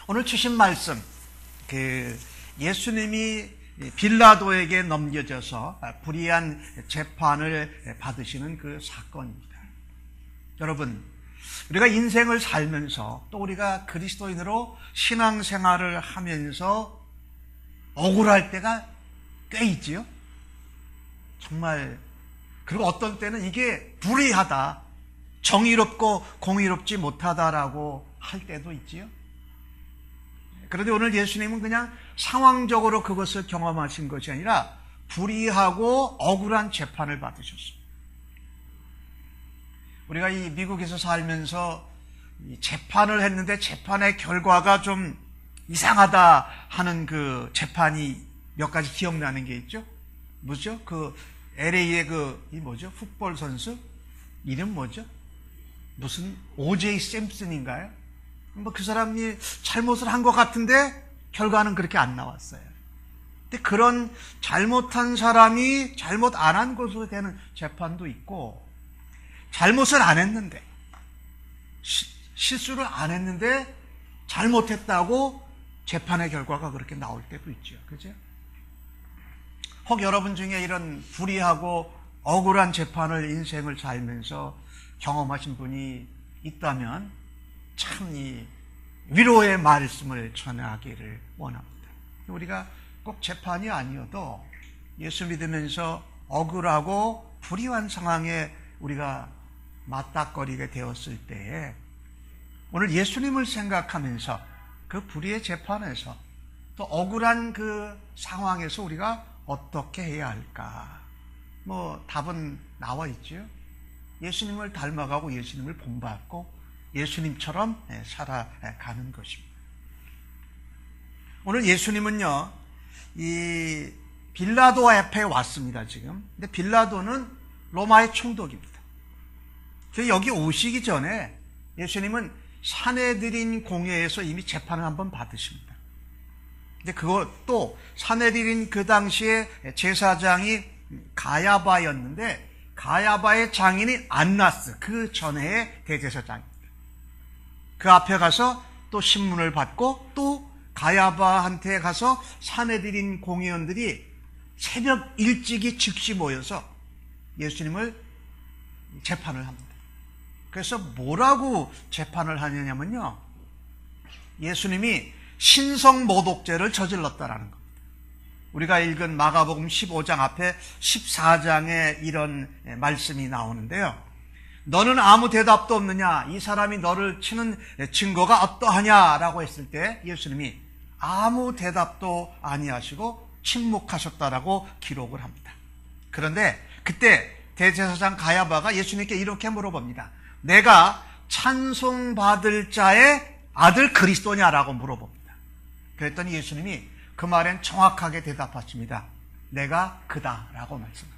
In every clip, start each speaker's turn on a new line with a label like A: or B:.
A: 오늘 주신 말씀, 예수님이 빌라도에게 넘겨져서 불의한 재판을 받으시는 그 사건입니다. 여러분, 우리가 인생을 살면서 또 우리가 그리스도인으로 신앙생활을 하면서 억울할 때가 꽤 있지요. 정말. 그리고 어떤 때는 이게 불의하다, 정의롭고 공의롭지 못하다라고 할 때도 있지요. 그런데 오늘 예수님은 그냥 상황적으로 그것을 경험하신 것이 아니라 불의하고 억울한 재판을 받으셨습니다. 우리가 이 미국에서 살면서 재판을 했는데 재판의 결과가 좀 이상하다 하는 그 재판이 몇 가지 기억나는 게 있죠. 뭐죠? LA의 풋볼 선수 이름 뭐죠? 무슨 O.J. 심슨인가요? 그 사람이 잘못을 한 것 같은데 결과는 그렇게 안 나왔어요. 근데 그런 잘못한 사람이 잘못 안 한 것으로 되는 재판도 있고, 잘못을 안 했는데, 실수를 안 했는데 잘못했다고 재판의 결과가 그렇게 나올 때도 있죠. 그죠? 혹 여러분 중에 이런 불의하고 억울한 재판을 인생을 살면서 경험하신 분이 있다면 참 이 위로의 말씀을 전하기를 원합니다. 우리가 꼭 재판이 아니어도 예수 믿으면서 억울하고 불의한 상황에 우리가 맞닥거리게 되었을 때에 오늘 예수님을 생각하면서 그 불의의 재판에서 또 억울한 그 상황에서 우리가 어떻게 해야 할까? 답은 나와 있죠. 예수님을 닮아가고 예수님을 본받고 예수님처럼 살아가는 것입니다. 오늘 예수님은요, 이 빌라도 앞에 왔습니다, 지금. 근데 빌라도는 로마의 총독입니다. 여기 오시기 전에 예수님은 산헤드린 공회에서 이미 재판을 한번 받으십니다. 근데 그것도 산헤드린 그 당시에 제사장이 가야바였는데 가야바의 장인이 안나스, 그 전해의 대제사장입니다. 그 앞에 가서 또 신문을 받고 또 가야바한테 가서 산헤드린 공회원들이 새벽 일찍이 즉시 모여서 예수님을 재판을 합니다. 그래서 뭐라고 재판을 하느냐면요, 예수님이 신성모독죄를 저질렀다라는 겁니다. 우리가 읽은 마가복음 15장 앞에 14장에 이런 말씀이 나오는데요. 너는 아무 대답도 없느냐? 이 사람이 너를 치는 증거가 어떠하냐라고 했을 때 예수님이 아무 대답도 아니하시고 침묵하셨다라고 기록을 합니다. 그런데 그때 대제사장 가야바가 예수님께 이렇게 물어봅니다. 내가 찬송받을 자의 아들 그리스도냐라고 물어봅니다. 그랬더니 예수님이 그 말엔 정확하게 대답하십니다. 내가 그다라고 말씀하세요.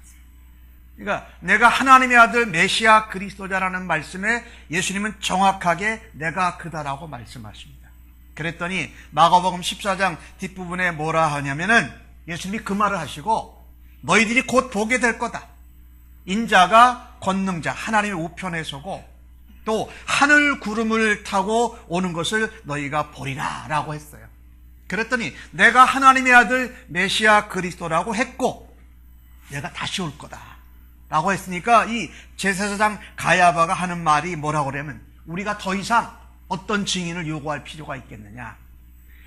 A: 그러니까 내가 하나님의 아들 메시아 그리스도자라는 말씀에 예수님은 정확하게 내가 그다라고 말씀하십니다. 그랬더니 마가복음 14장 뒷부분에 뭐라 하냐면은 예수님이 그 말을 하시고 너희들이 곧 보게 될 거다. 인자가 권능자 하나님의 우편에 서고 또 하늘 구름을 타고 오는 것을 너희가 보리라 라고 했어요. 그랬더니 내가 하나님의 아들 메시아 그리스도라고 했고 내가 다시 올 거다 라고 했으니까 이 제사장 가야바가 하는 말이 뭐라고 그러면 우리가 더 이상 어떤 증인을 요구할 필요가 있겠느냐,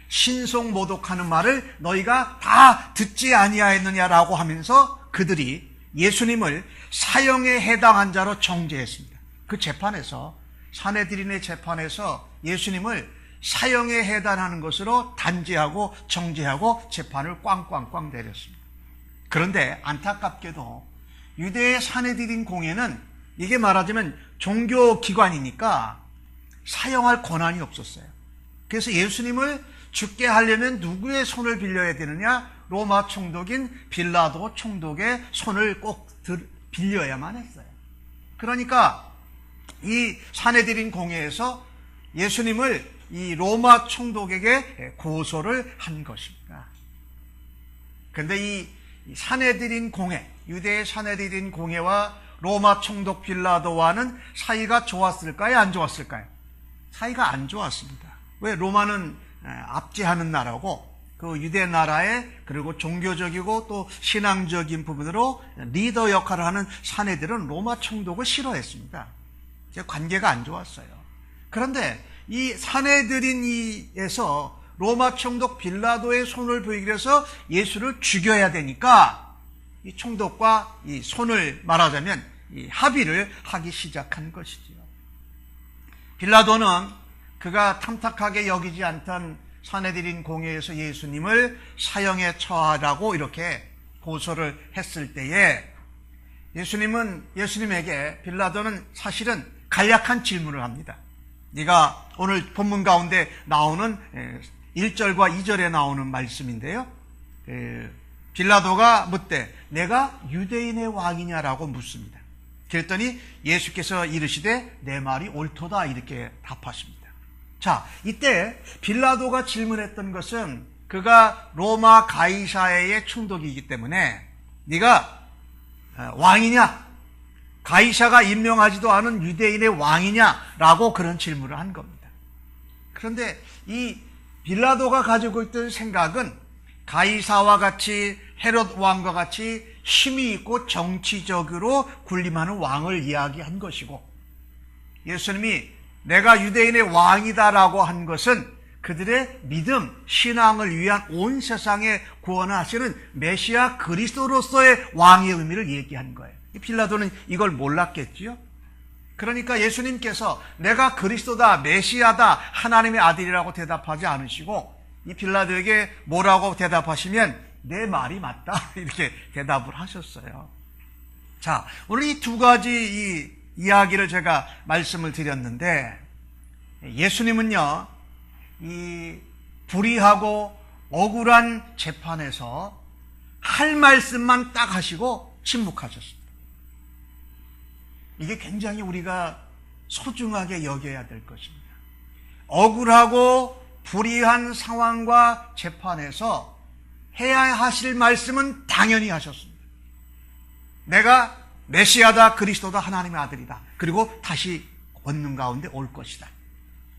A: 신성모독하는 말을 너희가 다 듣지 아니하였느냐라고 하면서 그들이 예수님을 사형에 해당한 자로 정죄했습니다. 그 재판에서 산헤드린의 재판에서 예수님을 사형에 해당하는 것으로 단죄하고 정죄하고 재판을 꽝꽝꽝 내렸습니다. 그런데 안타깝게도 유대의 산헤드린 공회는 이게 말하자면 종교기관이니까 사형할 권한이 없었어요. 그래서 예수님을 죽게 하려면 누구의 손을 빌려야 되느냐? 로마 총독인 빌라도 총독의 손을 꼭 빌려야만 했어요. 그러니까 이 산헤드린 공회에서 예수님을 이 로마 총독에게 고소를 한 것입니다. 그런데 이 산헤드린 공회, 유대의 산헤드린 공회와 로마 총독 빌라도와는 사이가 좋았을까요? 안 좋았을까요? 사이가 안 좋았습니다. 왜? 로마는 압제하는 나라고, 그 유대 나라의 그리고 종교적이고 또 신앙적인 부분으로 리더 역할을 하는 사내들은 로마 총독을 싫어했습니다. 관계가 안 좋았어요. 그런데 이 사내들인이에서 로마 총독 빌라도의 손을 보이기 위해서 예수를 죽여야 되니까 이 총독과 이 손을 말하자면 이 합의를 하기 시작한 것이지요. 빌라도는 그가 탐탁하게 여기지 않던 사내들인 공회에서 예수님을 사형에 처하라고 이렇게 고소를 했을 때에 예수님에게 빌라도는 사실은 간략한 질문을 합니다. 네가 오늘 본문 가운데 나오는 1절과 2절에 나오는 말씀인데요. 빌라도가 묻되 내가 유대인의 왕이냐라고 묻습니다. 그랬더니 예수께서 이르시되 내 말이 옳도다 이렇게 답하십니다. 자, 이때 빌라도가 질문했던 것은 그가 로마 가이사랴의 총독이기 때문에 네가 왕이냐? 가이사가 임명하지도 않은 유대인의 왕이냐라고 그런 질문을 한 겁니다. 그런데 이 빌라도가 가지고 있던 생각은 가이사와 같이 헤롯 왕과 같이 힘이 있고 정치적으로 군림하는 왕을 이야기한 것이고, 예수님이 내가 유대인의 왕이다라고 한 것은 그들의 믿음, 신앙을 위한 온 세상에 구원을 하시는 메시아 그리스도로서의 왕의 의미를 얘기한 거예요. 빌라도는 이걸 몰랐겠지요. 그러니까 예수님께서 내가 그리스도다, 메시아다, 하나님의 아들이라고 대답하지 않으시고 이 빌라도에게 뭐라고 대답하시면 내 말이 맞다 이렇게 대답을 하셨어요. 자, 오늘 이 두 가지 이야기를 제가 말씀을 드렸는데, 예수님은요 이 불의하고 억울한 재판에서 할 말씀만 딱 하시고 침묵하셨습니다. 이게 굉장히 우리가 소중하게 여겨야 될 것입니다. 억울하고 불의한 상황과 재판에서 해야 하실 말씀은 당연히 하셨습니다. 내가 메시아다, 그리스도다, 하나님의 아들이다. 그리고 다시 권능 가운데 올 것이다.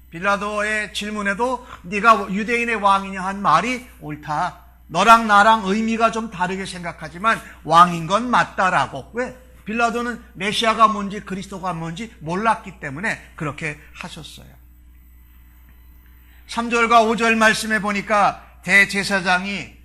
A: 빌라도의 질문에도 네가 유대인의 왕이냐 한 말이 옳다. 너랑 나랑 의미가 좀 다르게 생각하지만 왕인 건 맞다라고. 왜? 빌라도는 메시아가 뭔지 그리스도가 뭔지 몰랐기 때문에 그렇게 하셨어요. 3절과 5절 말씀에 보니까 대제사장들이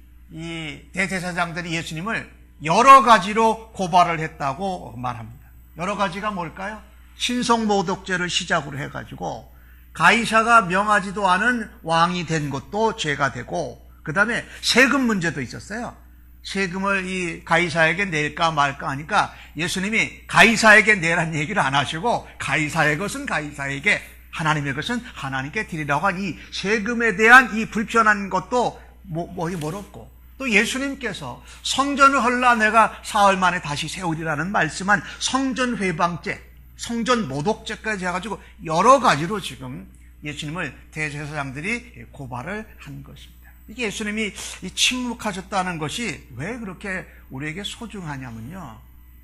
A: 예수님을 여러 가지로 고발을 했다고 말합니다. 여러 가지가 뭘까요? 신성모독죄를 시작으로 해가지고 가이사가 명하지도 않은 왕이 된 것도 죄가 되고, 그 다음에 세금 문제도 있었어요. 세금을 이 가이사에게 낼까 말까 하니까 예수님이 가이사에게 내란 얘기를 안 하시고 가이사의 것은 가이사에게, 하나님의 것은 하나님께 드리라고 한 이 세금에 대한 이 불편한 것도 멀었고, 또 예수님께서 성전을 헐라 내가 사흘 만에 다시 세우리라는 말씀한 성전 회방죄, 성전 모독죄까지 해가지고 여러 가지로 지금 예수님을 대제사장들이 고발을 한 것입니다. 이게 예수님이 침묵하셨다는 것이 왜 그렇게 우리에게 소중하냐면요,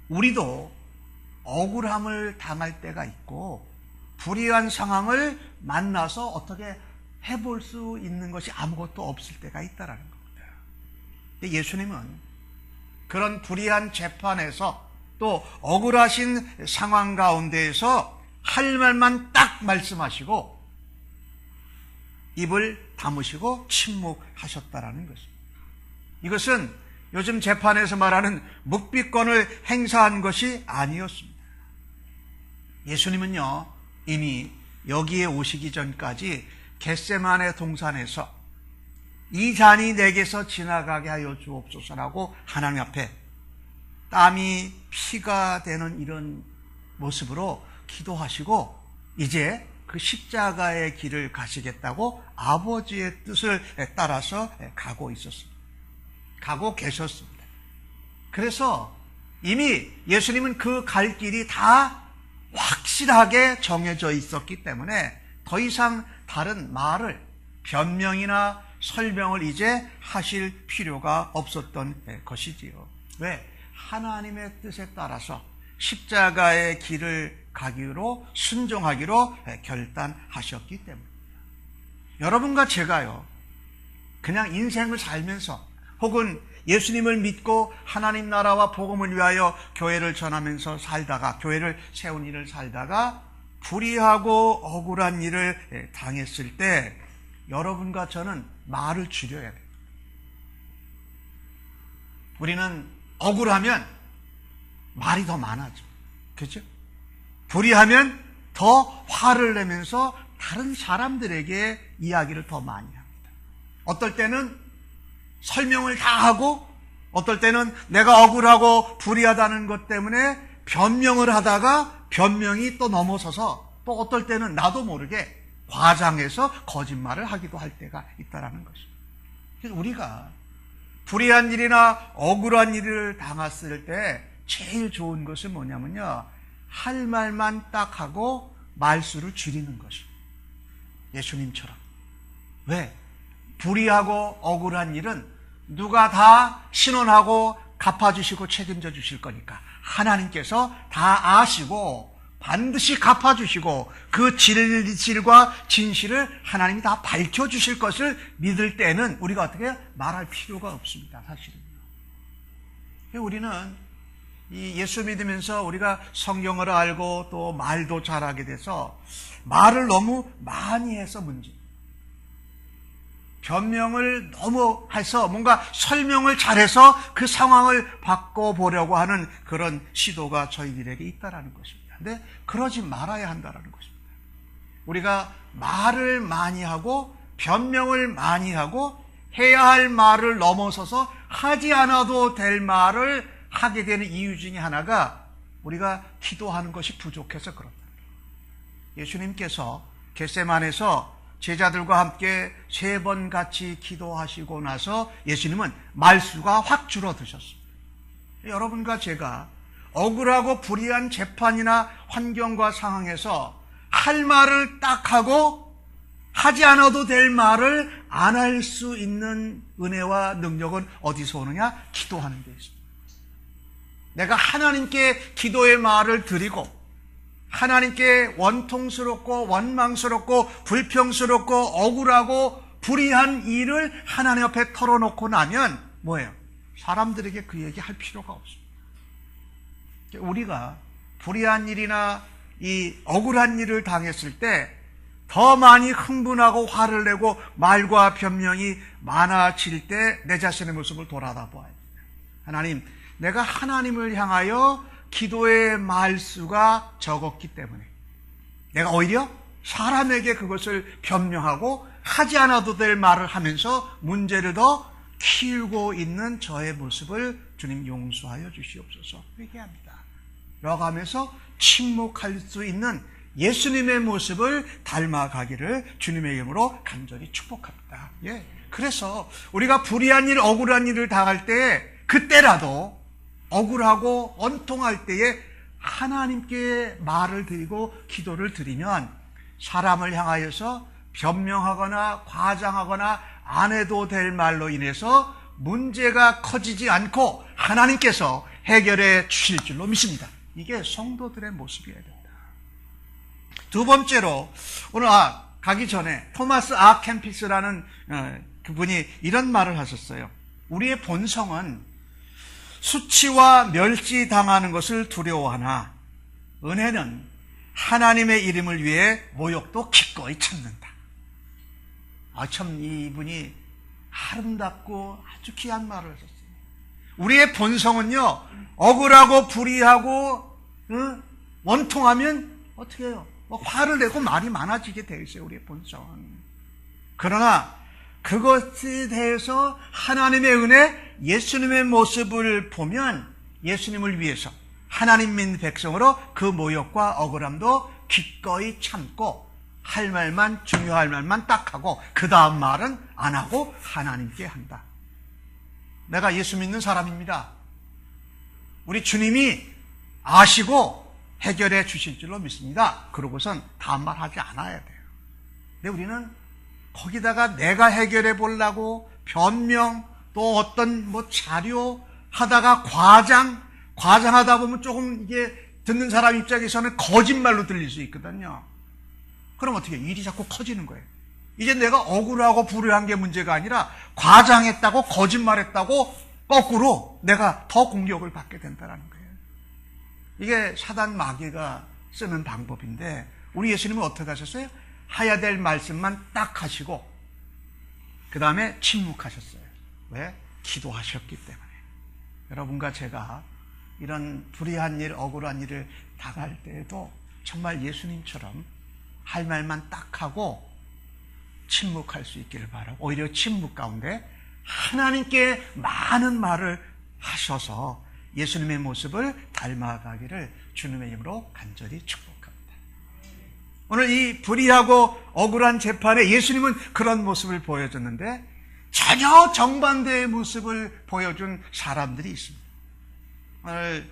A: 우리도 억울함을 당할 때가 있고 불의한 상황을 만나서 어떻게 해볼 수 있는 것이 아무것도 없을 때가 있다라는 겁니다. 예수님은 그런 불의한 재판에서 또 억울하신 상황 가운데에서 할 말만 딱 말씀하시고 입을 다무시고 침묵하셨다라는 것입니다. 이것은 요즘 재판에서 말하는 묵비권을 행사한 것이 아니었습니다. 예수님은요 이미 여기에 오시기 전까지 겟세마네 동산에서 이 잔이 내게서 지나가게 하여 주옵소서라고 하나님 앞에 땀이 피가 되는 이런 모습으로 기도하시고 이제 그 십자가의 길을 가시겠다고 아버지의 뜻을 따라서 가고 있었습니다. 가고 계셨습니다. 그래서 이미 예수님은 그 갈 길이 다 확실하게 정해져 있었기 때문에 더 이상 다른 말을, 변명이나 설명을 이제 하실 필요가 없었던 것이지요. 왜? 하나님의 뜻에 따라서 십자가의 길을 가기로, 순종하기로 결단하셨기 때문입니다. 여러분과 제가요, 그냥 인생을 살면서 혹은 예수님을 믿고 하나님 나라와 복음을 위하여 교회를 전하면서 살다가 교회를 세운 일을 살다가 불의하고 억울한 일을 당했을 때 여러분과 저는 말을 줄여야 돼요. 우리는 억울하면 말이 더 많아져. 그렇죠? 불의하면 더 화를 내면서 다른 사람들에게 이야기를 더 많이 합니다. 어떨 때는 설명을 다 하고 어떨 때는 내가 억울하고 불의하다는 것 때문에 변명을 하다가 변명이 또 넘어서서 또 어떨 때는 나도 모르게 과장해서 거짓말을 하기도 할 때가 있다는 것입니다. 그래서 우리가 불의한 일이나 억울한 일을 당했을 때 제일 좋은 것은 뭐냐면요, 할 말만 딱 하고 말수를 줄이는 것입니다. 예수님처럼. 왜? 불의하고 억울한 일은 누가 다 신원하고 갚아주시고 책임져 주실 거니까 하나님께서 다 아시고 반드시 갚아주시고 그 진실과 진실을 하나님이 다 밝혀주실 것을 믿을 때는 우리가 어떻게 말할 필요가 없습니다. 사실은요. 우리는 이 예수 믿으면서 우리가 성경을 알고 또 말도 잘하게 돼서 말을 너무 많이 해서 문제입니다. 변명을 너무 해서 뭔가 설명을 잘해서 그 상황을 바꿔보려고 하는 그런 시도가 저희들에게 있다는 것입니다. 근데 그러지 말아야 한다는 것입니다. 우리가 말을 많이 하고 변명을 많이 하고 해야 할 말을 넘어서서 하지 않아도 될 말을 하게 되는 이유 중에 하나가 우리가 기도하는 것이 부족해서 그렇다. 예수님께서 겟세마네에서 제자들과 함께 3번 같이 기도하시고 나서 예수님은 말수가 확 줄어드셨습니다. 여러분과 제가 억울하고 불의한 재판이나 환경과 상황에서 할 말을 딱 하고 하지 않아도 될 말을 안 할 수 있는 은혜와 능력은 어디서 오느냐? 기도하는 데 있습니다. 내가 하나님께 기도의 말을 드리고 하나님께 원통스럽고 원망스럽고 불평스럽고 억울하고 불의한 일을 하나님 앞에 털어놓고 나면 뭐예요? 사람들에게 그 얘기 할 필요가 없습니다. 우리가 불의한 일이나 이 억울한 일을 당했을 때 더 많이 흥분하고 화를 내고 말과 변명이 많아질 때 내 자신의 모습을 돌아다 보아야 됩니다. 하나님, 내가 하나님을 향하여 기도의 말수가 적었기 때문에 내가 오히려 사람에게 그것을 변명하고 하지 않아도 될 말을 하면서 문제를 더 키우고 있는 저의 모습을 주님 용서하여 주시옵소서 회개합니다. 라고 하면서 침묵할 수 있는 예수님의 모습을 닮아가기를 주님의 이름으로 간절히 축복합니다. 예. 그래서 우리가 불의한 일, 억울한 일을 당할 때 그때라도 억울하고 원통할 때에 하나님께 말을 드리고 기도를 드리면 사람을 향하여서 변명하거나 과장하거나 안 해도 될 말로 인해서 문제가 커지지 않고 하나님께서 해결해 주실 줄로 믿습니다. 이게 성도들의 모습이어야 됩니다. 두 번째로 오늘 가기 전에 토마스 아 캠피스라는 그분이 이런 말을 하셨어요. 우리의 본성은 수치와 멸시당하는 것을 두려워하나 은혜는 하나님의 이름을 위해 모욕도 기꺼이 참는다. 참 이분이 아름답고 아주 귀한 말을 하셨어요. 우리의 본성은요, 억울하고 불의하고 원통하면 어떻게 해요? 화를 내고 말이 많아지게 되어 있어요. 우리의 본성은. 그러나 그것에 대해서 하나님의 은혜, 예수님의 모습을 보면 예수님을 위해서 하나님 믿는 백성으로 그 모욕과 억울함도 기꺼이 참고 할 말만, 중요할 말만 딱 하고 그 다음 말은 안 하고 하나님께 한다. 내가 예수 믿는 사람입니다. 우리 주님이 아시고 해결해 주실 줄로 믿습니다. 그러고선 다음 말 하지 않아야 돼요. 근데 우리는 거기다가 내가 해결해 보려고 변명 또 어떤 자료 하다가 과장하다 보면 조금 이게 듣는 사람 입장에서는 거짓말로 들릴 수 있거든요. 그럼 어떻게 해요? 일이 자꾸 커지는 거예요. 이제 내가 억울하고 불의한 게 문제가 아니라 과장했다고 거짓말했다고 거꾸로 내가 더 공격을 받게 된다는 거예요. 이게 사단 마귀가 쓰는 방법인데 우리 예수님은 어떻게 하셨어요? 해야 될 말씀만 딱 하시고 그 다음에 침묵하셨어요. 왜? 기도하셨기 때문에. 여러분과 제가 이런 불의한 일, 억울한 일을 당할 때에도 정말 예수님처럼 할 말만 딱 하고 침묵할 수 있기를 바라고 오히려 침묵 가운데 하나님께 많은 말을 하셔서 예수님의 모습을 닮아가기를 주님의 이름으로 간절히 축복합니다. 오늘 이 불의하고 억울한 재판에 예수님은 그런 모습을 보여줬는데 전혀 정반대의 모습을 보여준 사람들이 있습니다. 오늘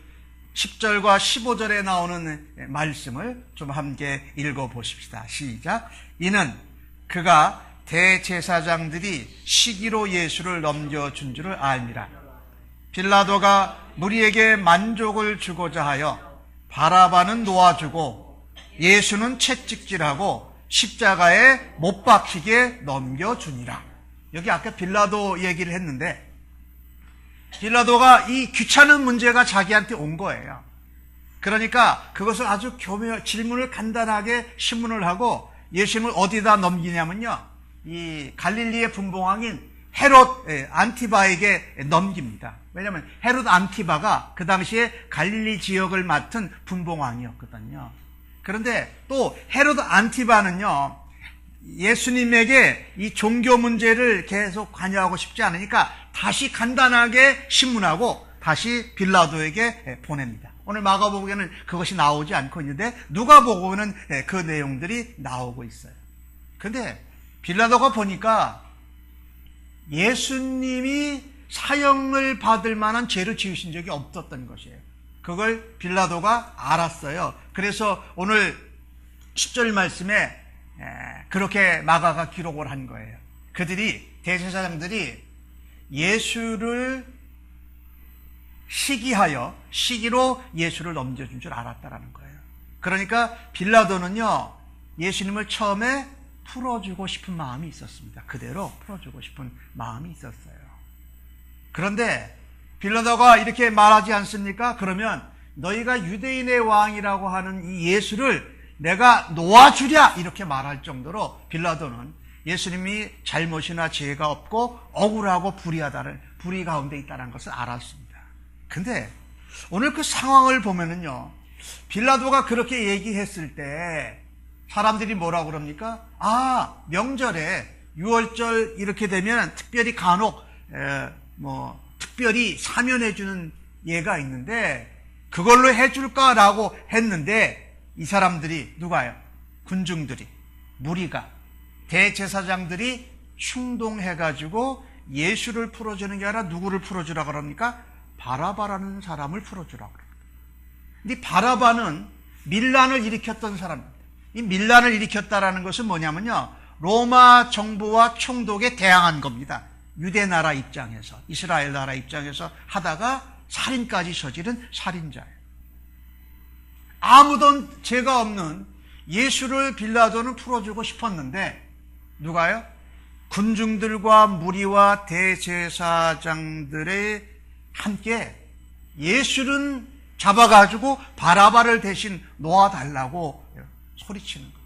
A: 10절과 15절에 나오는 말씀을 좀 함께 읽어보십시다. 시작. 이는 그가 대제사장들이 시기로 예수를 넘겨준 줄을 알미라. 빌라도가 무리에게 만족을 주고자 하여 바라바는 놓아주고 예수는 채찍질하고 십자가에 못 박히게 넘겨주니라. 여기 아까 빌라도 얘기를 했는데 빌라도가 이 귀찮은 문제가 자기한테 온 거예요. 그러니까 그것을 아주 질문을 간단하게 신문을 하고 예수님을 어디다 넘기냐면요, 이 갈릴리의 분봉왕인 헤롯 안티바에게 넘깁니다. 왜냐하면 헤롯 안티바가 그 당시에 갈릴리 지역을 맡은 분봉왕이었거든요. 그런데 또 헤롯 안티바는요, 예수님에게 이 종교 문제를 계속 관여하고 싶지 않으니까 다시 간단하게 신문하고 다시 빌라도에게 보냅니다. 오늘 마가복음에는 그것이 나오지 않고 있는데 누가복음에는 그 내용들이 나오고 있어요. 그런데 빌라도가 보니까 예수님이 사형을 받을 만한 죄를 지으신 적이 없었던 것이에요. 그걸 빌라도가 알았어요. 그래서 오늘 10절 말씀에 그렇게 마가가 기록을 한 거예요. 그들이, 대제사장들이 예수를 시기로 예수를 넘겨준 줄 알았다라는 거예요. 그러니까 빌라도는요, 예수님을 처음에 풀어주고 싶은 마음이 있었습니다. 그대로 풀어주고 싶은 마음이 있었어요. 그런데 빌라도가 이렇게 말하지 않습니까? 그러면 너희가 유대인의 왕이라고 하는 이 예수를 내가 놓아주랴, 이렇게 말할 정도로 빌라도는 예수님이 잘못이나 죄가 없고 억울하고 불의 가운데 있다는 것을 알았습니다. 근데 오늘 그 상황을 보면은요, 빌라도가 그렇게 얘기했을 때 사람들이 뭐라고 그럽니까? 명절에 6월절 이렇게 되면 특별히 간혹 특별히 사면해주는 예가 있는데 그걸로 해줄까라고 했는데 이 사람들이, 누가요? 군중들이, 무리가, 대제사장들이 충동해가지고 예수를 풀어주는 게 아니라 누구를 풀어주라 그럽니까? 바라바라는 사람을 풀어주라 그럽니다. 근데 바라바는 밀란을 일으켰던 사람입니다. 이 밀란을 일으켰다라는 것은 뭐냐면요, 로마 정부와 총독에 대항한 겁니다. 유대 나라 입장에서, 이스라엘 나라 입장에서 하다가 살인까지 저지른 살인자예요. 아무도 죄가 없는 예수를 빌라도는 풀어주고 싶었는데 누가요? 군중들과 무리와 대제사장들의 함께 예수는 잡아가지고 바라바를 대신 놓아달라고 소리치는 거예요.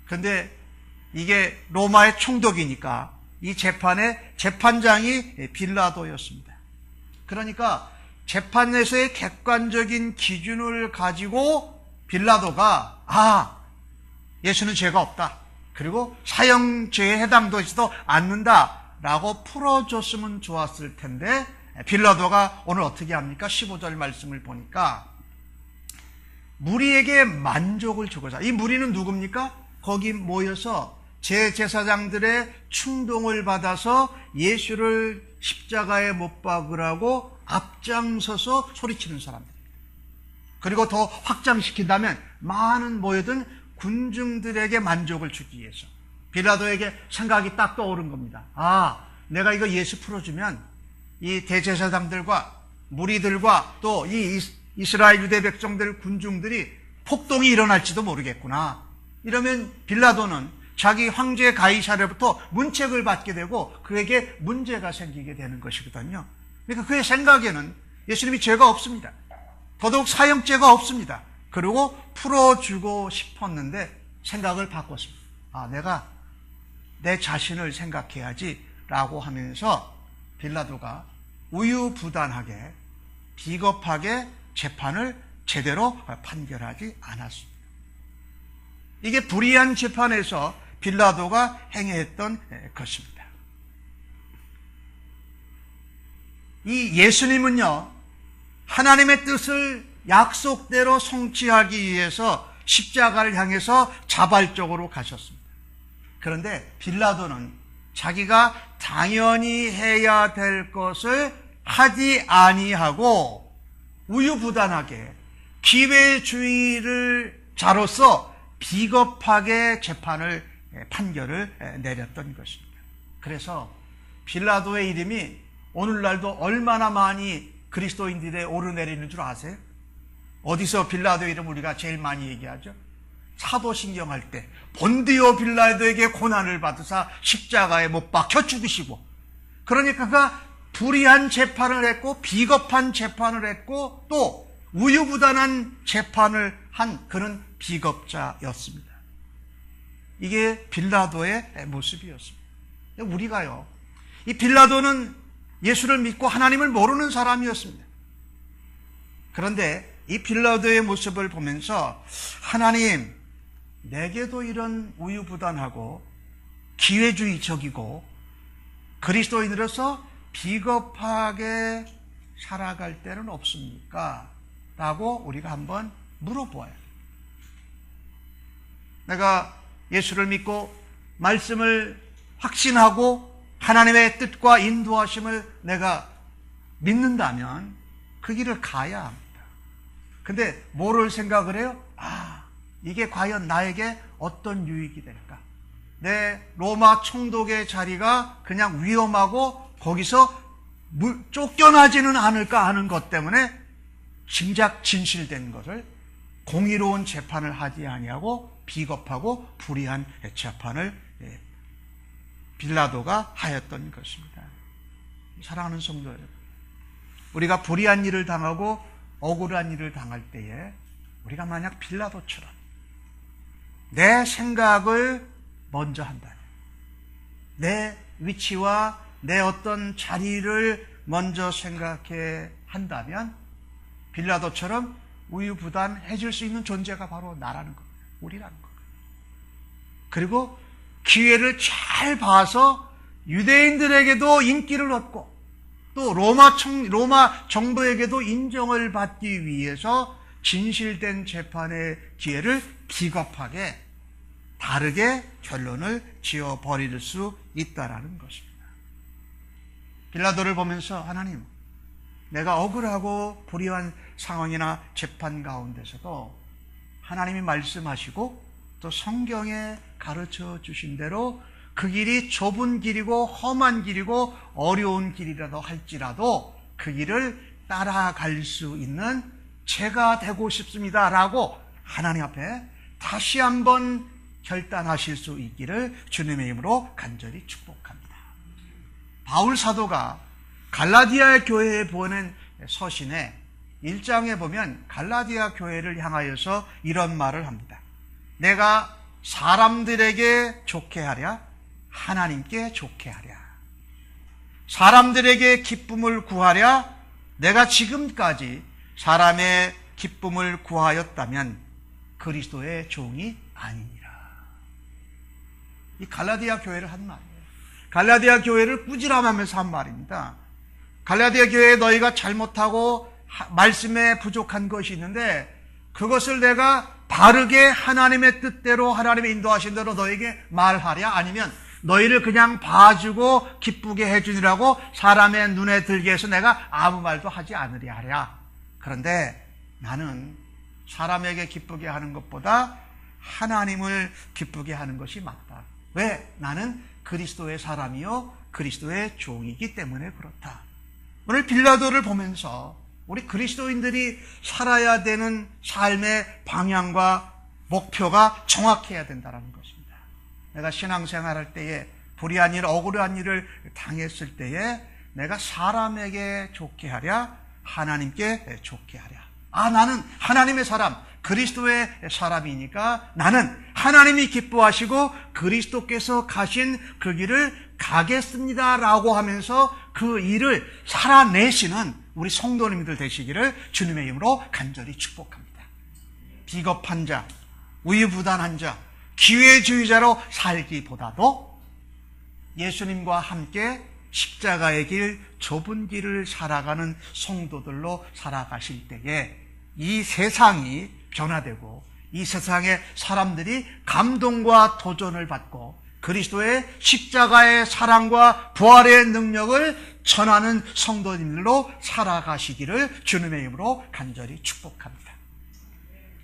A: 그런데 이게 로마의 총독이니까 이 재판의 재판장이 빌라도였습니다. 그러니까 재판에서의 객관적인 기준을 가지고 빌라도가 예수는 죄가 없다, 그리고 사형죄에 해당되지도 않는다라고 풀어줬으면 좋았을 텐데 빌라도가 오늘 어떻게 합니까? 15절 말씀을 보니까 무리에게 만족을 주고자. 이 무리는 누굽니까? 거기 모여서 제사장들의 충동을 받아서 예수를 십자가에 못 박으라고 앞장서서 소리치는 사람들입니다. 그리고 더 확장시킨다면 많은 모여든 군중들에게 만족을 주기 위해서 빌라도에게 생각이 딱 떠오른 겁니다. 내가 이거 예수 풀어주면 이 대제사장들과 무리들과 또 이 이스라엘 유대 백성들, 군중들이 폭동이 일어날지도 모르겠구나. 이러면 빌라도는 자기 황제 가이사랴로부터 문책을 받게 되고 그에게 문제가 생기게 되는 것이거든요. 그러니까 그의 생각에는 예수님이 죄가 없습니다. 더더욱 사형죄가 없습니다. 그리고 풀어주고 싶었는데 생각을 바꿨습니다. 내가 내 자신을 생각해야지 라고 하면서 빌라도가 우유부단하게 비겁하게 재판을 제대로 판결하지 않았습니다. 이게 불의한 재판에서 빌라도가 행했던 것입니다. 이 예수님은요, 하나님의 뜻을 약속대로 성취하기 위해서 십자가를 향해서 자발적으로 가셨습니다. 그런데 빌라도는 자기가 당연히 해야 될 것을 하지 아니하고 우유부단하게 기회주의를 자로서 비겁하게 판결을 내렸던 것입니다. 그래서 빌라도의 이름이 오늘날도 얼마나 많이 그리스도인들에 오르내리는 줄 아세요? 어디서 빌라도 이름 우리가 제일 많이 얘기하죠? 사도신경 할 때 본디오 빌라도에게 고난을 받으사 십자가에 못 박혀 죽으시고, 그러니까 그가 불의한 재판을 했고 비겁한 재판을 했고 또 우유부단한 재판을 한 그런 비겁자였습니다. 이게 빌라도의 모습이었습니다. 우리가요, 이 빌라도는 예수를 믿고 하나님을 모르는 사람이었습니다. 그런데 이 빌라도의 모습을 보면서 하나님, 내게도 이런 우유부단하고 기회주의적이고 그리스도인으로서 비겁하게 살아갈 때는 없습니까? 라고 우리가 한번 물어보아요. 내가 예수를 믿고 말씀을 확신하고 하나님의 뜻과 인도하심을 내가 믿는다면 그 길을 가야 합니다. 근데 뭐를 생각을 해요? 이게 과연 나에게 어떤 유익이 될까? 내 로마 총독의 자리가 그냥 위험하고 거기서 쫓겨나지는 않을까 하는 것 때문에 진작 진실된 것을 공의로운 재판을 하지 아니하고 비겁하고 불의한 재판을 빌라도가 하였던 것입니다. 사랑하는 성도 여러분, 우리가 불의한 일을 당하고 억울한 일을 당할 때에 우리가 만약 빌라도처럼 내 생각을 먼저 한다면, 내 위치와 내 어떤 자리를 먼저 생각해 한다면 빌라도처럼 우유부단해질 수 있는 존재가 바로 나라는 겁니다. 우리라는 겁니다. 그리고 기회를 잘 봐서 유대인들에게도 인기를 얻고 또 로마 정부에게도 인정을 받기 위해서 진실된 재판의 기회를 비겁하게 다르게 결론을 지어버릴 수 있다라는 것입니다. 빌라도를 보면서 하나님, 내가 억울하고 불의한 상황이나 재판 가운데서도 하나님이 말씀하시고 또 성경에 가르쳐 주신 대로 그 길이 좁은 길이고 험한 길이고 어려운 길이라도 할지라도 그 길을 따라갈 수 있는 제가 되고 싶습니다라고 하나님 앞에 다시 한번 결단하실 수 있기를 주님의 이름으로 간절히 축복합니다. 바울 사도가 갈라디아 교회에 보낸 서신에 1장에 보면 갈라디아 교회를 향하여서 이런 말을 합니다. 내가 사람들에게 좋게 하랴 하나님께 좋게 하랴. 사람들에게 기쁨을 구하랴 내가 지금까지 사람의 기쁨을 구하였다면 그리스도의 종이 아니니라. 이 갈라디아 교회를 한 말이에요. 갈라디아 교회를 꾸지람하면서 한 말입니다. 갈라디아 교회에 너희가 잘못하고 말씀에 부족한 것이 있는데 그것을 내가 바르게 하나님의 뜻대로 하나님의 인도하신 대로 너에게 말하랴 아니면 너희를 그냥 봐주고 기쁘게 해주니라고 사람의 눈에 들게 해서 내가 아무 말도 하지 않으려 하랴. 그런데 나는 사람에게 기쁘게 하는 것보다 하나님을 기쁘게 하는 것이 맞다. 왜? 나는 그리스도의 사람이요 그리스도의 종이기 때문에 그렇다. 오늘 빌라도를 보면서 우리 그리스도인들이 살아야 되는 삶의 방향과 목표가 정확해야 된다는 것입니다. 내가 신앙생활할 때에 불의한 일, 억울한 일을 당했을 때에 내가 사람에게 좋게 하랴, 하나님께 좋게 하랴. 나는 하나님의 사람, 그리스도의 사람이니까 나는 하나님이 기뻐하시고 그리스도께서 가신 그 길을 가겠습니다 라고 하면서 그 일을 살아내시는 우리 성도님들 되시기를 주님의 이름으로 간절히 축복합니다. 비겁한 자, 우유부단한 자, 기회주의자로 살기보다도 예수님과 함께 십자가의 길, 좁은 길을 살아가는 성도들로 살아가실 때에 이 세상이 변화되고 이 세상의 사람들이 감동과 도전을 받고 그리스도의 십자가의 사랑과 부활의 능력을 전하는 성도님들로 살아가시기를 주님의 이름으로 간절히 축복합니다.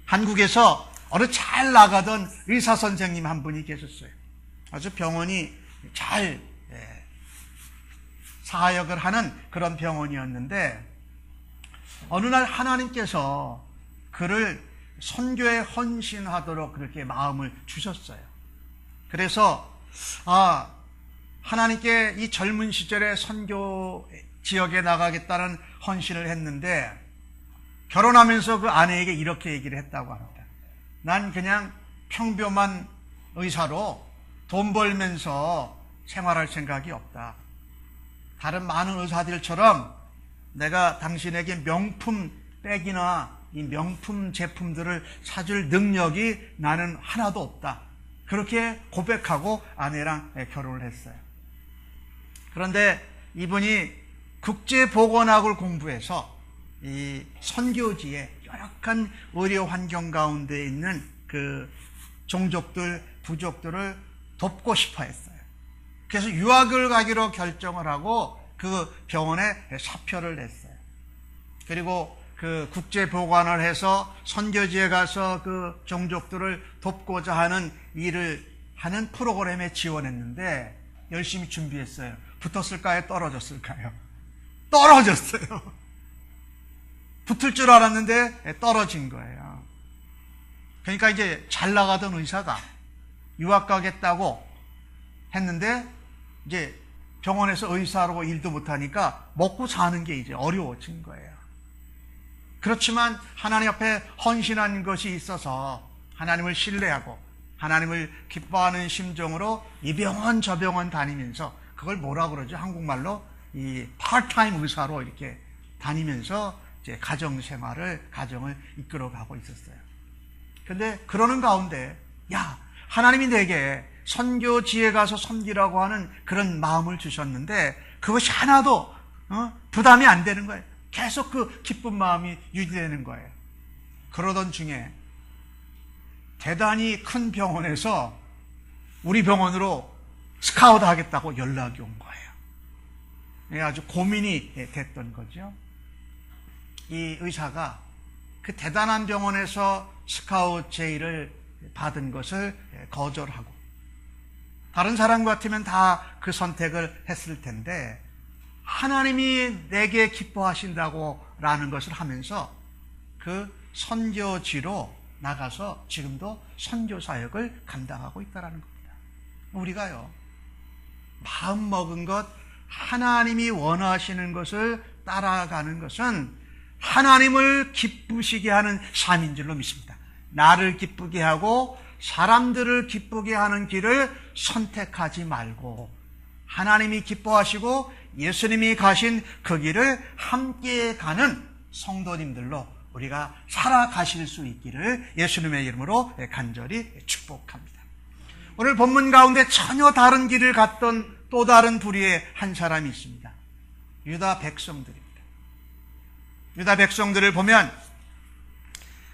A: 한국에서 어느 잘 나가던 의사 선생님 한 분이 계셨어요. 아주 병원이 잘 사역을 하는 그런 병원이었는데 어느 날 하나님께서 그를 선교에 헌신하도록 그렇게 마음을 주셨어요. 그래서 하나님께 이 젊은 시절에 선교 지역에 나가겠다는 헌신을 했는데 결혼하면서 그 아내에게 이렇게 얘기를 했다고 합니다. 난 그냥 평범한 의사로 돈 벌면서 생활할 생각이 없다. 다른 많은 의사들처럼 내가 당신에게 명품 백이나 이 명품 제품들을 사줄 능력이 나는 하나도 없다. 그렇게 고백하고 아내랑 결혼을 했어요. 그런데 이분이 국제보건학을 공부해서 이 선교지에 열악한 의료 환경 가운데 있는 그 종족들, 부족들을 돕고 싶어 했어요. 그래서 유학을 가기로 결정을 하고 그 병원에 사표를 냈어요. 그리고 그 국제보관을 해서 선교지에 가서 그 종족들을 돕고자 하는 일을 하는 프로그램에 지원했는데 열심히 준비했어요. 붙었을까요? 떨어졌을까요? 떨어졌어요. 붙을 줄 알았는데 떨어진 거예요. 그러니까 이제 잘 나가던 의사가 유학 가겠다고 했는데 이제 병원에서 의사로 일도 못하니까 먹고 사는 게 이제 어려워진 거예요. 그렇지만 하나님 앞에 헌신한 것이 있어서 하나님을 신뢰하고 하나님을 기뻐하는 심정으로 이 병원 저 병원 다니면서 그걸 뭐라 그러죠? 한국말로 이 파트타임 의사로 이렇게 다니면서 이제 가정을 이끌어가고 있었어요. 근데 그러는 가운데 하나님이 내게 선교지에 가서 섬기라고 하는 그런 마음을 주셨는데 그것이 하나도 부담이 안 되는 거예요. 계속 그 기쁜 마음이 유지되는 거예요. 그러던 중에 대단히 큰 병원에서 우리 병원으로 스카우트 하겠다고 연락이 온 거예요. 아주 고민이 됐던 거죠. 이 의사가 그 대단한 병원에서 스카우트 제의를 받은 것을 거절하고 다른 사람 같으면 다 그 선택을 했을 텐데 하나님이 내게 기뻐하신다고 라는 것을 하면서 그 선교지로 나가서 지금도 선교 사역을 감당하고 있다는 겁니다. 우리가요, 마음 먹은 것, 하나님이 원하시는 것을 따라가는 것은 하나님을 기쁘시게 하는 삶인 줄로 믿습니다. 나를 기쁘게 하고 사람들을 기쁘게 하는 길을 선택하지 말고 하나님이 기뻐하시고 예수님이 가신 그 길을 함께 가는 성도님들로 우리가 살아가실 수 있기를 예수님의 이름으로 간절히 축복합니다. 오늘 본문 가운데 전혀 다른 길을 갔던 또 다른 부류의 한 사람이 있습니다. 유다 백성들입니다. 유다 백성들을 보면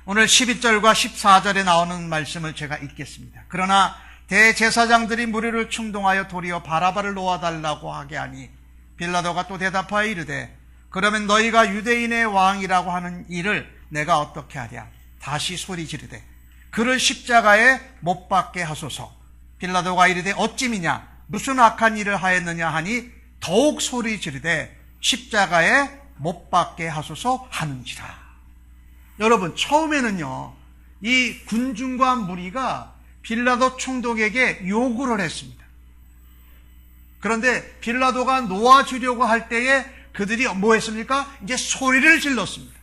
A: 오늘 12절과 14절에 나오는 말씀을 제가 읽겠습니다. 그러나 대제사장들이 무리를 충동하여 도리어 바라바를 놓아달라고 하게 하니 빌라도가 또 대답하여 이르되 그러면 너희가 유대인의 왕이라고 하는 이를 내가 어떻게 하랴? 다시 소리 지르되 그를 십자가에 못 박게 하소서. 빌라도가 이르되 어찌미냐? 무슨 악한 일을 하였느냐 하니 더욱 소리 지르되 십자가에 못 박게 하소서 하는지라. 여러분, 처음에는요, 이 군중과 무리가 빌라도 총독에게 요구를 했습니다. 그런데 빌라도가 놓아주려고 할 때에 그들이 뭐 했습니까? 이제 소리를 질렀습니다.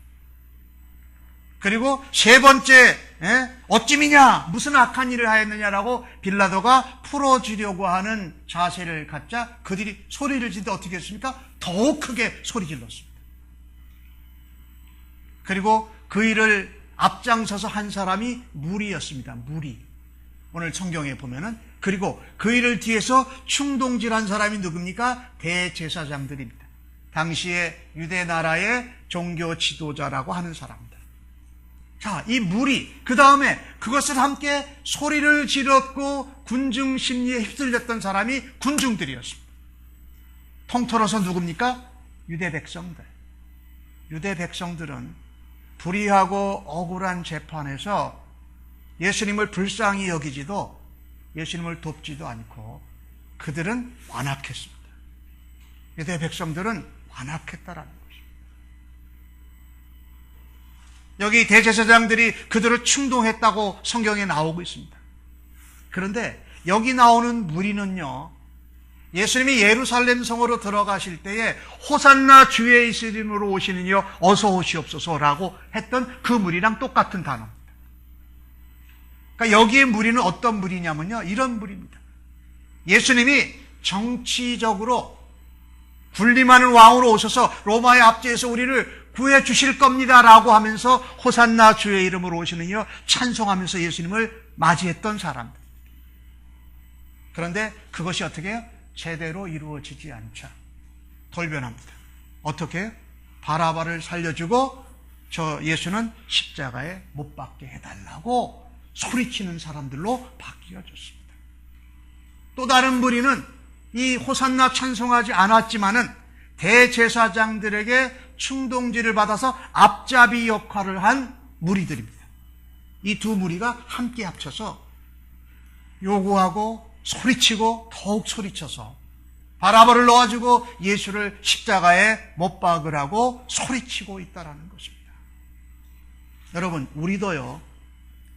A: 그리고 세 번째, 어찌미냐, 무슨 악한 일을 하였느냐라고 빌라도가 풀어주려고 하는 자세를 갖자 그들이 소리를 지르는데 어떻게 했습니까? 더욱 크게 소리 질렀습니다. 그리고 그 일을 앞장서서 한 사람이 무리였습니다. 무리. 오늘 성경에 보면은. 그리고 그 일을 뒤에서 충동질한 사람이 누굽니까? 대제사장들입니다. 당시에 유대 나라의 종교 지도자라고 하는 사람들. 자, 이 무리, 그 다음에 그것을 함께 소리를 지렀고 군중 심리에 휩쓸렸던 사람이 군중들이었습니다. 통틀어서 누굽니까? 유대 백성들. 유대 백성들은 불의하고 억울한 재판에서 예수님을 불쌍히 여기지도 예수님을 돕지도 않고 그들은 완악했습니다. 유대 백성들은 완악했다라는 것입니다. 여기 대제사장들이 그들을 충동했다고 성경에 나오고 있습니다. 그런데 여기 나오는 무리는요, 예수님이 예루살렘 성으로 들어가실 때에 호산나 주의 이름으로 오시는 이여 어서 오시옵소서라고 했던 그 무리랑 똑같은 단어입니다. 그러니까 여기에 무리는 어떤 무리냐면요, 이런 무리입니다. 예수님이 정치적으로 군림하는 왕으로 오셔서 로마의 압제에서 우리를 구해 주실 겁니다라고 하면서 호산나 주의 이름으로 오시는 이여 찬송하면서 예수님을 맞이했던 사람들. 그런데 그것이 어떻게 해요? 제대로 이루어지지 않자 돌변합니다. 어떻게 해요? 바라바를 살려주고 저 예수는 십자가에 못 박게 해달라고 소리치는 사람들로 바뀌어졌습니다. 또 다른 무리는 이 호산나 찬송하지 않았지만은 대제사장들에게 충동질을 받아서 앞잡이 역할을 한 무리들입니다. 이 두 무리가 함께 합쳐서 요구하고 소리치고 더욱 소리쳐서 바라바를 놓아주고 예수를 십자가에 못 박으라고 소리치고 있다는 것입니다. 여러분, 우리도요,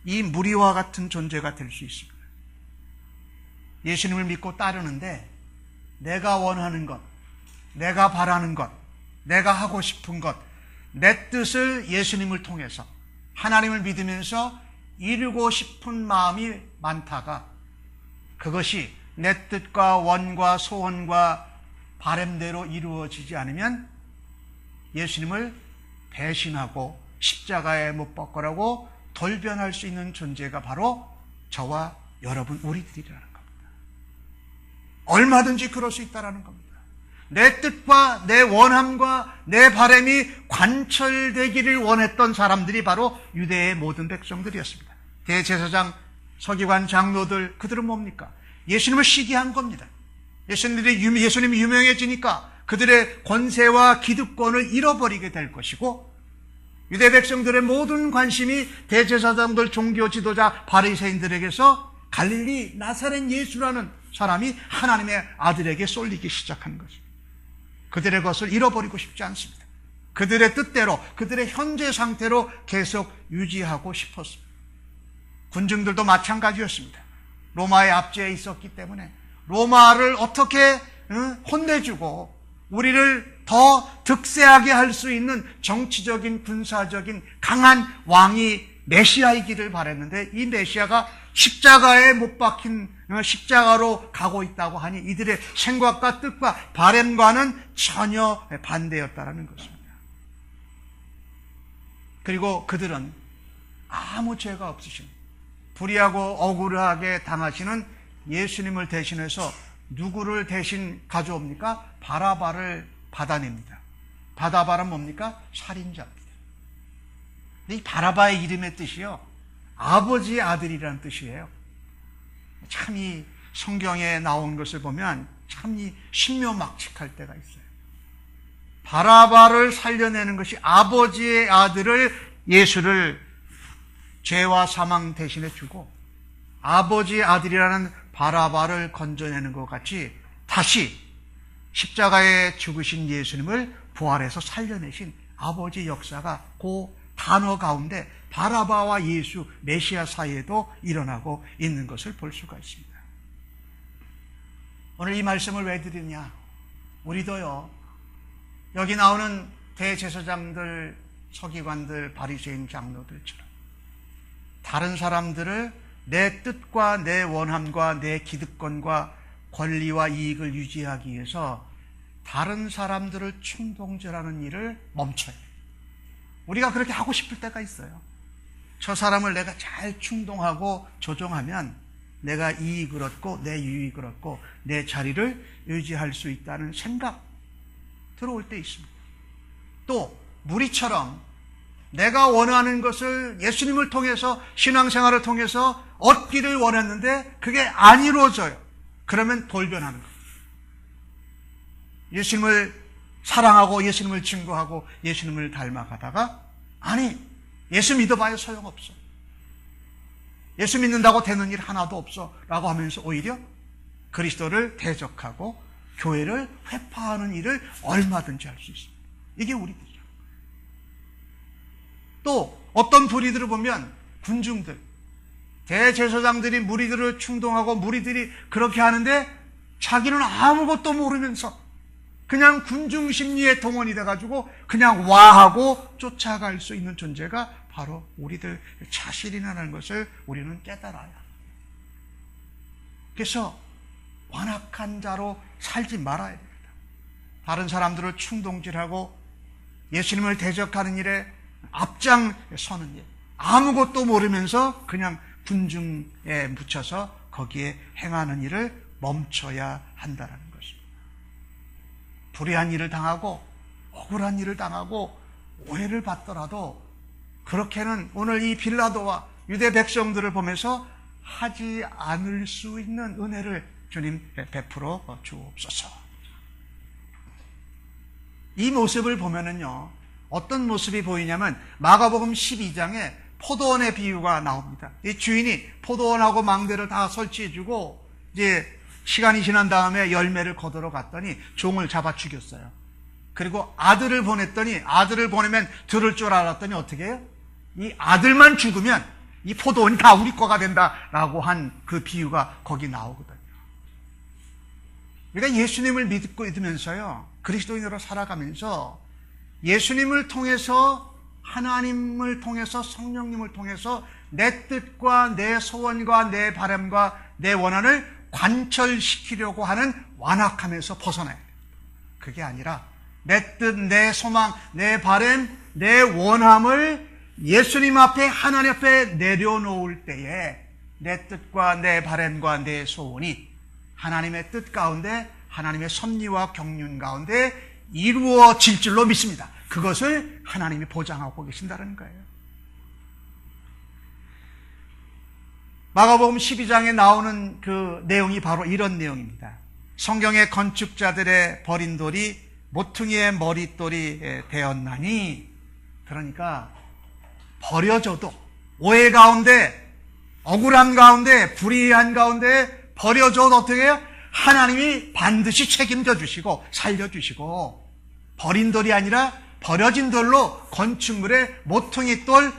A: 이 무리와 같은 존재가 될 수 있습니다. 예수님을 믿고 따르는데 내가 원하는 것, 내가 바라는 것, 내가 하고 싶은 것, 내 뜻을 예수님을 통해서 하나님을 믿으면서 이루고 싶은 마음이 많다가 그것이 내 뜻과 원과 소원과 바람대로 이루어지지 않으면 예수님을 배신하고 십자가에 못 박으라고 돌변할 수 있는 존재가 바로 저와 여러분 우리들이라는 겁니다. 얼마든지 그럴 수 있다는 겁니다. 내 뜻과 내 원함과 내 바람이 관철되기를 원했던 사람들이 바로 유대의 모든 백성들이었습니다. 대제사장, 서기관, 장로들, 그들은 뭡니까? 예수님을 시기한 겁니다. 예수님이 유명해지니까 그들의 권세와 기득권을 잃어버리게 될 것이고 유대 백성들의 모든 관심이 대제사장들, 종교 지도자, 바리새인들에게서 갈릴리 나사렛 예수라는 사람이 하나님의 아들에게 쏠리기 시작한 것입니다. 그들의 것을 잃어버리고 싶지 않습니다. 그들의 뜻대로, 그들의 현재 상태로 계속 유지하고 싶었습니다. 군중들도 마찬가지였습니다. 로마의 압제에 있었기 때문에 로마를 어떻게 혼내주고 우리를 더 득세하게 할 수 있는 정치적인, 군사적인 강한 왕이 메시아이기를 바랬는데 이 메시아가 십자가에 못 박힌 십자가로 가고 있다고 하니 이들의 생각과 뜻과 바람과는 전혀 반대였다는 것입니다. 그리고 그들은 아무 죄가 없으신 불의하고 억울하게 당하시는 예수님을 대신해서 누구를 대신 가져옵니까? 바라바를 받아냅니다. 바라바는 뭡니까? 살인자입니다. 이 바라바의 이름의 뜻이요, 아버지의 아들이라는 뜻이에요. 참 이 성경에 나온 것을 보면 참 이 신묘막측할 때가 있어요. 바라바를 살려내는 것이 아버지의 아들을, 예수를 죄와 사망 대신에 주고 아버지의 아들이라는 바라바를 건져내는 것 같이 다시 십자가에 죽으신 예수님을 부활해서 살려내신 아버지의 역사가 그 단어 가운데 바라바와 예수 메시아 사이에도 일어나고 있는 것을 볼 수가 있습니다. 오늘 이 말씀을 왜 드리냐? 우리도요, 여기 나오는 대제사장들, 서기관들, 바리새인 장로들처럼 다른 사람들을 내 뜻과 내 원함과 내 기득권과 권리와 이익을 유지하기 위해서 다른 사람들을 충동질하는 일을 멈춰야 해요. 우리가 그렇게 하고 싶을 때가 있어요. 저 사람을 내가 잘 충동하고 조종하면 내가 이익을 얻고 내 유익을 얻고 내 자리를 유지할 수 있다는 생각 들어올 때 있습니다. 또 무리처럼 내가 원하는 것을 예수님을 통해서 신앙생활을 통해서 얻기를 원했는데 그게 안 이루어져요. 그러면 돌변하는 거예요. 예수님을 사랑하고 예수님을 증거하고 예수님을 닮아가다가 아니 예수 믿어봐야 소용없어. 예수 믿는다고 되는 일 하나도 없어 라고 하면서 오히려 그리스도를 대적하고 교회를 회파하는 일을 얼마든지 할 수 있습니다. 이게 우리들이죠. 또 어떤 부리들을 보면 군중들, 대제사장들이 무리들을 충동하고 무리들이 그렇게 하는데 자기는 아무것도 모르면서 그냥 군중 심리에 동원이 돼가지고 그냥 와하고 쫓아갈 수 있는 존재가 바로 우리들 자신이라는 것을 우리는 깨달아야 합니다. 그래서 완악한 자로 살지 말아야 됩니다. 다른 사람들을 충동질하고 예수님을 대적하는 일에 앞장서는 일, 아무것도 모르면서 그냥 군중에 묻혀서 거기에 행하는 일을 멈춰야 한다는 것입니다. 불의한 일을 당하고 억울한 일을 당하고 오해를 받더라도 그렇게는 오늘 이 빌라도와 유대 백성들을 보면서 하지 않을 수 있는 은혜를 주님 베풀어 주옵소서. 이 모습을 보면은요, 어떤 모습이 보이냐면 마가복음 12장에 포도원의 비유가 나옵니다. 이 주인이 포도원하고 망대를 다 설치해주고 이제 시간이 지난 다음에 열매를 거두러 갔더니 종을 잡아 죽였어요. 그리고 아들을 보냈더니 아들을 보내면 들을 줄 알았더니 어떻게 해요? 이 아들만 죽으면 이 포도원이 다 우리 거가 된다라고 한 그 비유가 거기 나오거든요. 우리가 예수님을 믿으면서요, 그리스도인으로 살아가면서 예수님을 통해서, 하나님을 통해서, 성령님을 통해서 내 뜻과 내 소원과 내 바람과 내 원한을 관철시키려고 하는 완악함에서 벗어나야 돼요. 그게 아니라 내 뜻, 내 소망, 내 바람, 내 원함을 예수님 앞에, 하나님 앞에 내려놓을 때에 내 뜻과 내 바람과 내 소원이 하나님의 뜻 가운데, 하나님의 섭리와 경륜 가운데 이루어질 줄로 믿습니다. 그것을 하나님이 보장하고 계신다는 거예요. 마가복음 12장에 나오는 그 내용이 바로 이런 내용입니다. 성경의 건축자들의 버린 돌이 모퉁이의 머릿돌이 되었나니, 그러니까 버려져도 오해 가운데, 억울함 가운데, 불의한 가운데 버려져도 어떻게 해요? 하나님이 반드시 책임져 주시고 살려주시고, 버린 돌이 아니라 버려진 돌로 건축물의 모퉁이 돌,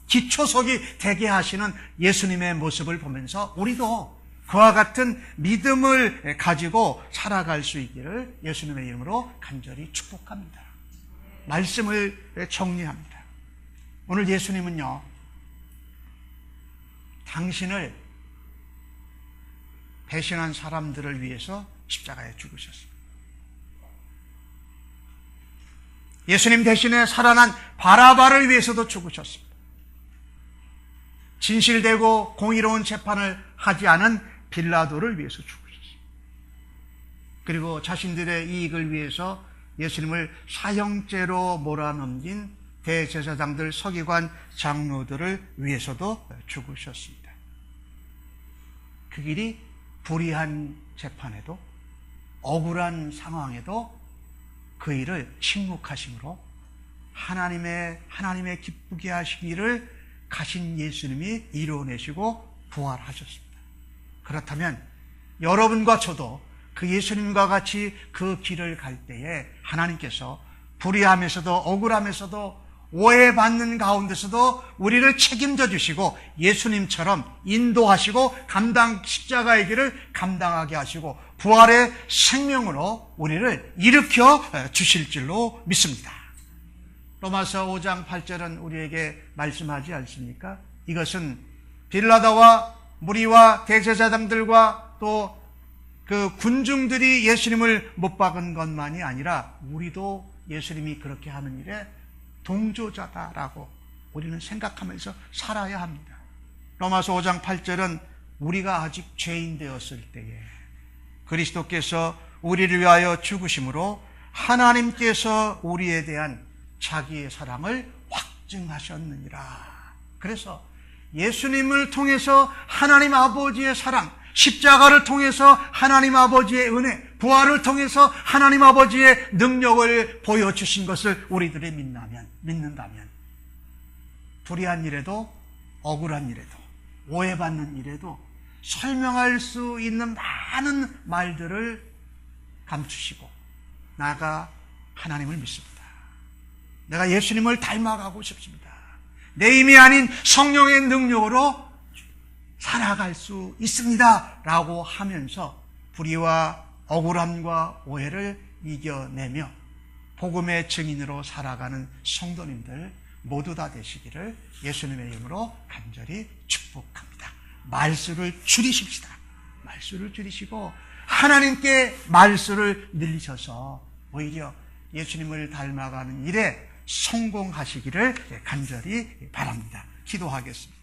A: 기초석이 되게 하시는 예수님의 모습을 보면서 우리도 그와 같은 믿음을 가지고 살아갈 수 있기를 예수님의 이름으로 간절히 축복합니다. 말씀을 정리합니다. 오늘 예수님은요, 당신을 배신한 사람들을 위해서 십자가에 죽으셨습니다. 예수님 대신에 살아난 바라바를 위해서도 죽으셨습니다. 진실되고 공의로운 재판을 하지 않은 빌라도를 위해서 죽으셨습니다. 그리고 자신들의 이익을 위해서 예수님을 사형죄로 몰아넘긴 대제사장들, 서기관, 장로들을 위해서도 죽으셨습니다. 그 길이 불의한 재판에도, 억울한 상황에도 그 일을 침묵하심으로 하나님의 기쁘게 하시기를 가신 예수님이 이루어내시고 부활하셨습니다. 그렇다면 여러분과 저도 그 예수님과 같이 그 길을 갈 때에 하나님께서 불의함에서도, 억울함에서도, 오해받는 가운데서도 우리를 책임져 주시고 예수님처럼 인도하시고 십자가의 길을 감당하게 하시고 부활의 생명으로 우리를 일으켜 주실 줄로 믿습니다. 로마서 5장 8절은 우리에게 말씀하지 않습니까? 이것은 빌라도와 무리와 대제사장들과 또 그 군중들이 예수님을 못 박은 것만이 아니라 우리도 예수님이 그렇게 하는 일에 동조자다라고 우리는 생각하면서 살아야 합니다. 로마서 5장 8절은 우리가 아직 죄인 되었을 때에 그리스도께서 우리를 위하여 죽으심으로 하나님께서 우리에 대한 자기의 사랑을 확증하셨느니라. 그래서 예수님을 통해서 하나님 아버지의 사랑, 십자가를 통해서 하나님 아버지의 은혜, 부활을 통해서 하나님 아버지의 능력을 보여주신 것을 우리들이 믿는다면 불의한 일에도 억울한 일에도 오해받는 일에도 설명할 수 있는 많은 말들을 감추시고 나가 하나님을 믿습니다. 내가 예수님을 닮아가고 싶습니다. 내 힘이 아닌 성령의 능력으로 살아갈 수 있습니다 라고 하면서 불의와 억울함과 오해를 이겨내며 복음의 증인으로 살아가는 성도님들 모두 다 되시기를 예수님의 이름으로 간절히 축복합니다. 말수를 줄이십시다. 말수를 줄이시고 하나님께 말수를 늘리셔서 오히려 예수님을 닮아가는 일에 성공하시기를 간절히 바랍니다. 기도하겠습니다.